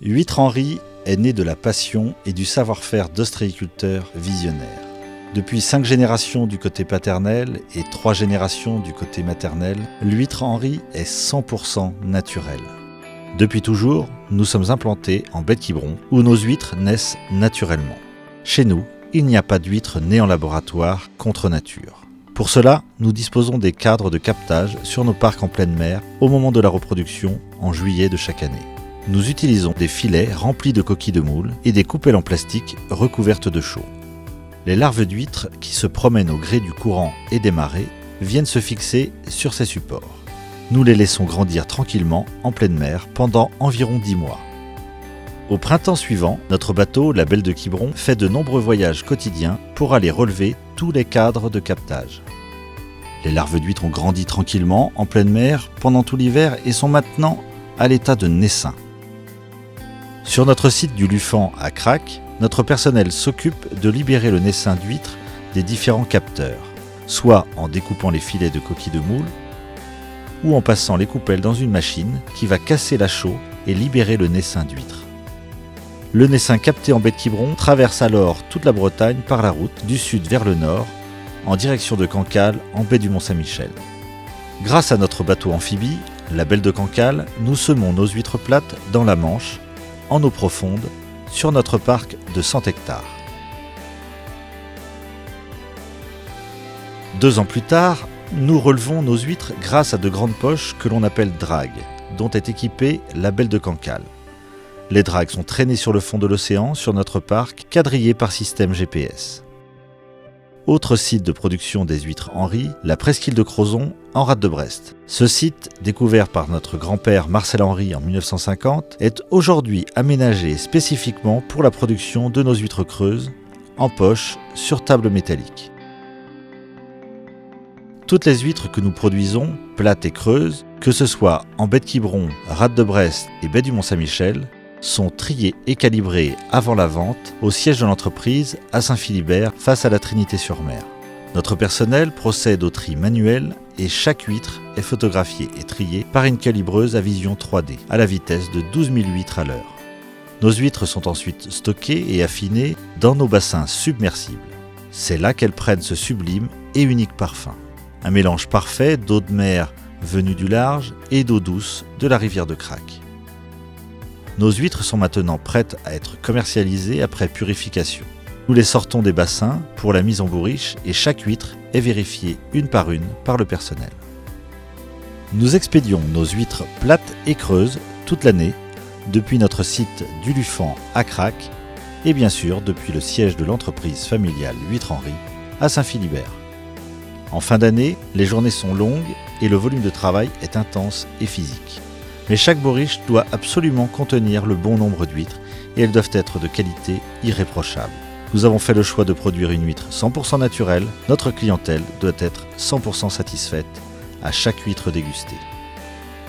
Huître Henry est né de la passion et du savoir-faire d'ostréiculteurs visionnaires. Depuis 5 générations du côté paternel et 3 générations du côté maternel, l'huître Henry est 100% naturelle. Depuis toujours, nous sommes implantés en baie de Quiberon, où nos huîtres naissent naturellement. Chez nous, il n'y a pas d'huîtres nées en laboratoire contre nature. Pour cela, nous disposons des cadres de captage sur nos parcs en pleine mer au moment de la reproduction en juillet de chaque année. Nous utilisons des filets remplis de coquilles de moule et des coupelles en plastique recouvertes de chaux. Les larves d'huîtres qui se promènent au gré du courant et des marées viennent se fixer sur ces supports. Nous les laissons grandir tranquillement en pleine mer pendant environ 10 mois. Au printemps suivant, notre bateau, la Belle de Quiberon, fait de nombreux voyages quotidiens pour aller relever tous les cadres de captage. Les larves d'huîtres ont grandi tranquillement en pleine mer pendant tout l'hiver et sont maintenant à l'état de naissain. Sur notre site du Lufan à Crac, notre personnel s'occupe de libérer le naissain d'huîtres des différents capteurs, soit en découpant les filets de coquilles de moule, ou en passant les coupelles dans une machine qui va casser la chaux et libérer le naissain d'huîtres. Le naissain capté en baie de Quiberon traverse alors toute la Bretagne par la route du sud vers le nord, en direction de Cancale, en baie du Mont-Saint-Michel. Grâce à notre bateau amphibie, la Belle de Cancale, nous semons nos huîtres plates dans la Manche, en eau profonde, sur notre parc de 100 hectares. 2 ans plus tard, nous relevons nos huîtres grâce à de grandes poches que l'on appelle dragues, dont est équipée la Belle de Cancale. Les dragues sont traînées sur le fond de l'océan, sur notre parc, quadrillées par système GPS. Autre site de production des huîtres Henry, la presqu'île de Crozon, en rade de Brest. Ce site, découvert par notre grand-père Marcel Henry en 1950, est aujourd'hui aménagé spécifiquement pour la production de nos huîtres creuses, en poche, sur table métallique. Toutes les huîtres que nous produisons, plates et creuses, que ce soit en baie de Quiberon, rade de Brest et baie du Mont-Saint-Michel, sont triées et calibrées avant la vente au siège de l'entreprise à Saint-Philibert face à la Trinité-sur-Mer. Notre personnel procède au tri manuel et chaque huître est photographiée et triée par une calibreuse à vision 3D à la vitesse de 12 000 huîtres à l'heure. Nos huîtres sont ensuite stockées et affinées dans nos bassins submersibles. C'est là qu'elles prennent ce sublime et unique parfum. Un mélange parfait d'eau de mer venue du large et d'eau douce de la rivière de Crac. Nos huîtres sont maintenant prêtes à être commercialisées après purification. Nous les sortons des bassins pour la mise en bourriche et chaque huître est vérifiée une par le personnel. Nous expédions nos huîtres plates et creuses toute l'année depuis notre site du Lufan à Crac et bien sûr depuis le siège de l'entreprise familiale Huîtres Henry à Saint-Philibert. En fin d'année, les journées sont longues et le volume de travail est intense et physique. Mais chaque bourriche doit absolument contenir le bon nombre d'huîtres et elles doivent être de qualité irréprochable. Nous avons fait le choix de produire une huître 100% naturelle. Notre clientèle doit être 100% satisfaite à chaque huître dégustée.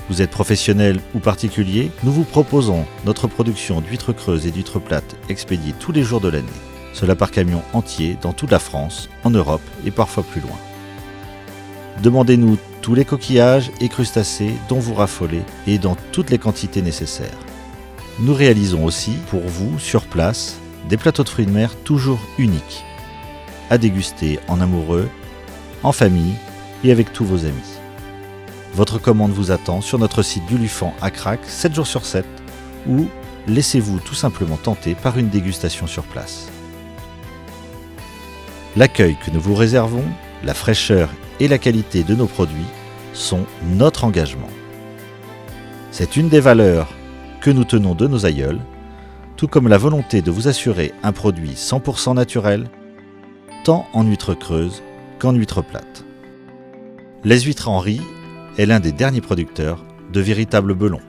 Vous êtes professionnel ou particulier, nous vous proposons notre production d'huîtres creuses et d'huîtres plates expédiées tous les jours de l'année. Cela par camion entier dans toute la France, en Europe et parfois plus loin. Demandez-nous tous les coquillages et crustacés dont vous raffolez et dans toutes les quantités nécessaires. Nous réalisons aussi pour vous, sur place, des plateaux de fruits de mer toujours uniques, à déguster en amoureux, en famille et avec tous vos amis. Votre commande vous attend sur notre site du Lufan à Crac 7 jours sur 7 ou laissez-vous tout simplement tenter par une dégustation sur place. L'accueil que nous vous réservons, la fraîcheur et la qualité de nos produits sont notre engagement. C'est une des valeurs que nous tenons de nos aïeuls, tout comme la volonté de vous assurer un produit 100% naturel, tant en huîtres creuses qu'en huîtres plates. Les huîtres Henry est l'un des derniers producteurs de véritables belons.